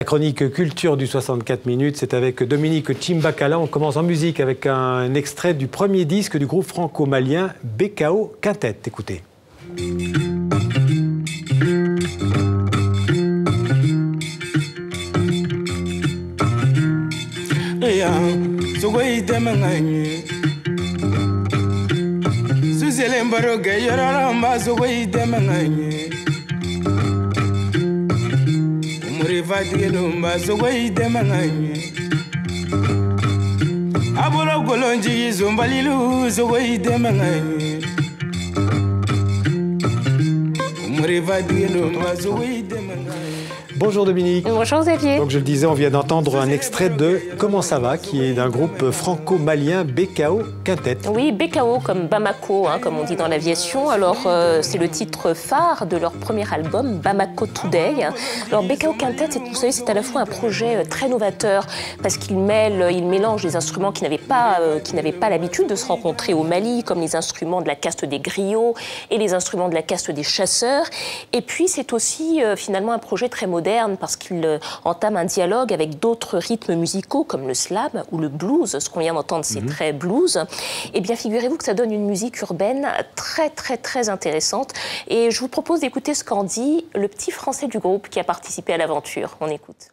Chronique culture du 64 minutes, c'est avec Dominique Chimbakala. On commence en musique avec un extrait du premier disque du groupe franco-malien BKO Quintet. Écoutez. Bonjour Dominique. Bonjour Xavier. Donc je le disais, on vient d'entendre un extrait de Comment ça va, qui est d'un groupe franco-malien BKO Quintet. Oui, BKO comme Bamako, comme on dit dans l'aviation. Alors c'est le titre phare de leur premier album, Bamako Today. Alors BKO Quintet, vous savez, c'est à la fois un projet très novateur parce qu'il mélange des instruments qui n'avaient pas l'habitude de se rencontrer au Mali, comme les instruments de la caste des griots et les instruments de la caste des chasseurs. Et puis c'est aussi finalement un projet très moderne parce qu'il entame un dialogue avec d'autres rythmes musicaux comme le slam ou le blues. Ce qu'on vient d'entendre, c'est très blues. Eh bien, figurez-vous que ça donne une musique urbaine très intéressante. Et je vous propose d'écouter ce qu'en dit le petit français du groupe qui a participé à l'aventure. On écoute.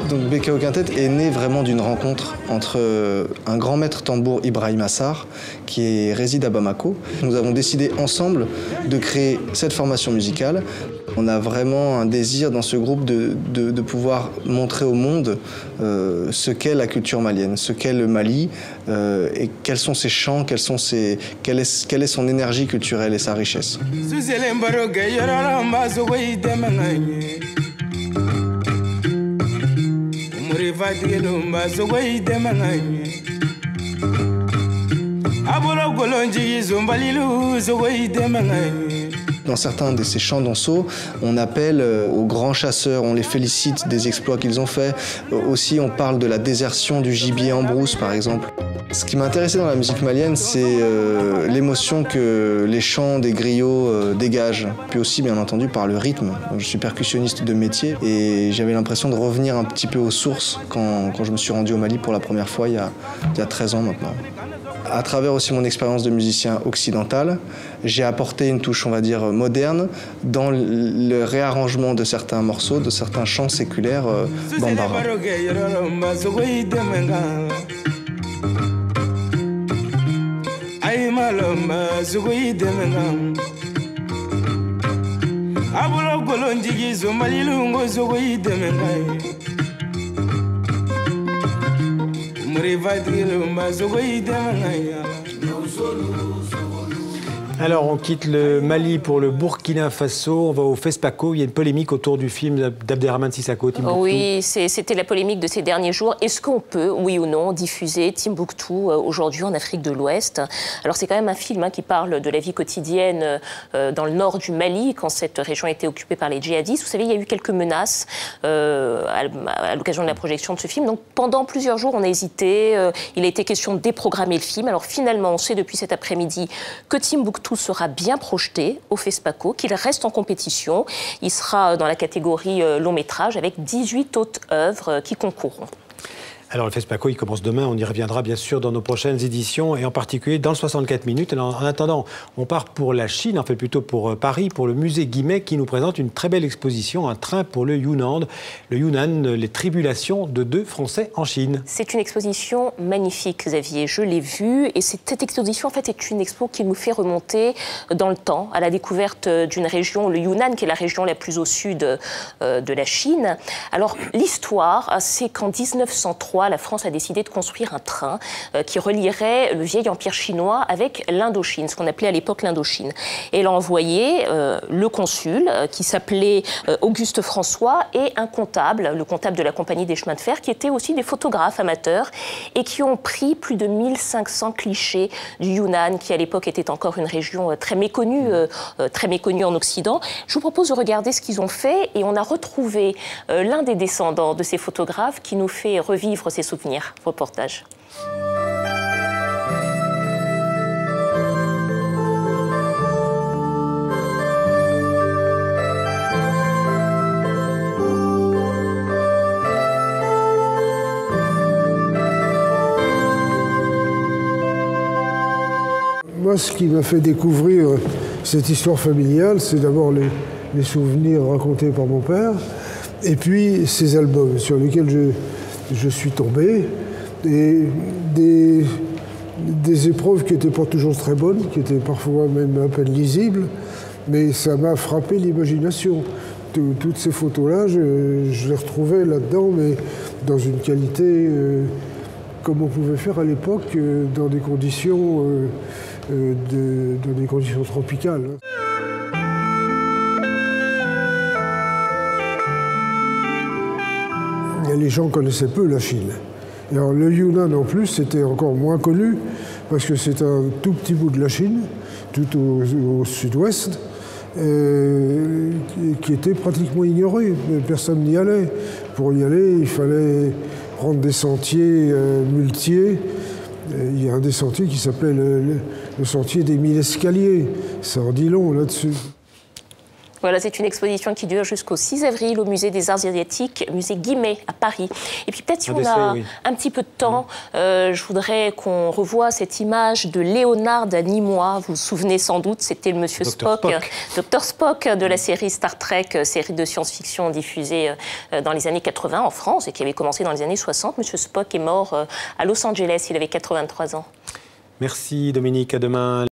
Donc BKO Quintet est né vraiment d'une rencontre entre un grand maître tambour, Ibrahim Assar, qui réside à Bamako. Nous avons décidé ensemble de créer cette formation musicale. On a vraiment un désir dans ce groupe de pouvoir montrer au monde ce qu'est la culture malienne, ce qu'est le Mali, et quels sont ses chants, quelle est son énergie culturelle et sa richesse. Dans certains de ces chants dansaux, on appelle aux grands chasseurs, on les félicite des exploits qu'ils ont faits. Aussi, on parle de la désertion du gibier en brousse, par exemple. Ce qui m'a intéressé dans la musique malienne, c'est l'émotion que les chants des griots dégagent. Puis aussi, bien entendu, par le rythme. Je suis percussionniste de métier et j'avais l'impression de revenir un petit peu aux sources quand je me suis rendu au Mali pour la première fois il y a 13 ans maintenant. À travers aussi mon expérience de musicien occidental, j'ai apporté une touche, on va dire, moderne dans le réarrangement de certains morceaux, de certains chants séculaires bambara. Alors, on quitte le Mali pour le Burkina Faso, on va au FESPACO. Il y a une polémique autour du film d'Abderrahmane Sissako, Timbuktu. Oui, c'était la polémique de ces derniers jours. Est-ce qu'on peut, oui ou non, diffuser Timbuktu aujourd'hui en Afrique de l'Ouest? Alors, c'est quand même un film qui parle de la vie quotidienne dans le nord du Mali, quand cette région était occupée par les djihadistes. Vous savez, il y a eu quelques menaces à l'occasion de la projection de ce film. Donc, pendant plusieurs jours, on a hésité. Il a été question de déprogrammer le film. Alors, finalement, on sait depuis cet après-midi que Timbuktu sera bien projeté au FESPACO, qu'il reste en compétition. Il sera dans la catégorie long métrage avec 18 autres œuvres qui concourront. Alors le FESPACO, il commence demain, on y reviendra bien sûr dans nos prochaines éditions et en particulier dans le 64 minutes. Alors, en attendant, on part pour la Chine, en fait plutôt pour Paris, pour le musée Guimet qui nous présente une très belle exposition, un train pour le Yunnan, les tribulations de deux Français en Chine. C'est une exposition magnifique, Xavier, je l'ai vue et cette exposition en fait est une expo qui nous fait remonter dans le temps à la découverte d'une région, le Yunnan, qui est la région la plus au sud de la Chine. Alors l'histoire, c'est qu'en 1903, la France a décidé de construire un train qui relierait le vieil empire chinois avec l'Indochine, ce qu'on appelait à l'époque l'Indochine. Et elle a envoyé le consul qui s'appelait Auguste François et un comptable, le comptable de la compagnie des chemins de fer, qui étaient aussi des photographes amateurs et qui ont pris plus de 1500 clichés du Yunnan, qui à l'époque était encore une région très méconnue en Occident. Je vous propose de regarder ce qu'ils ont fait et on a retrouvé l'un des descendants de ces photographes qui nous fait revivre ses souvenirs. Reportage. moi, ce qui m'a fait découvrir cette histoire familiale, c'est d'abord les souvenirs racontés par mon père, et puis ces albums sur lesquels je suis tombé, et des épreuves qui n'étaient pas toujours très bonnes, qui étaient parfois même à peine lisibles, mais ça m'a frappé l'imagination. Toutes ces photos-là, je les retrouvais là-dedans, mais dans une qualité comme on pouvait faire à l'époque, dans des conditions tropicales. Et les gens connaissaient peu la Chine. Et alors, le Yunnan, en plus, c'était encore moins connu, parce que c'est un tout petit bout de la Chine, tout au sud-ouest, qui était pratiquement ignoré. Personne n'y allait. Pour y aller, il fallait prendre des sentiers muletiers. Il y a un des sentiers qui s'appelait le sentier des 1000 escaliers. Ça en dit long là-dessus. Voilà, c'est une exposition qui dure jusqu'au 6 avril au musée des Arts Asiatiques, musée Guimet à Paris. Et puis peut-être si on a un petit peu de temps, je voudrais qu'on revoie cette image de Léonard Nimoy. Vous vous souvenez sans doute, c'était le monsieur Spock, Dr Spock de la série Star Trek, série de science-fiction diffusée dans les années 80 en France et qui avait commencé dans les années 60. Monsieur Spock est mort à Los Angeles, il avait 83 ans. Merci Dominique, à demain.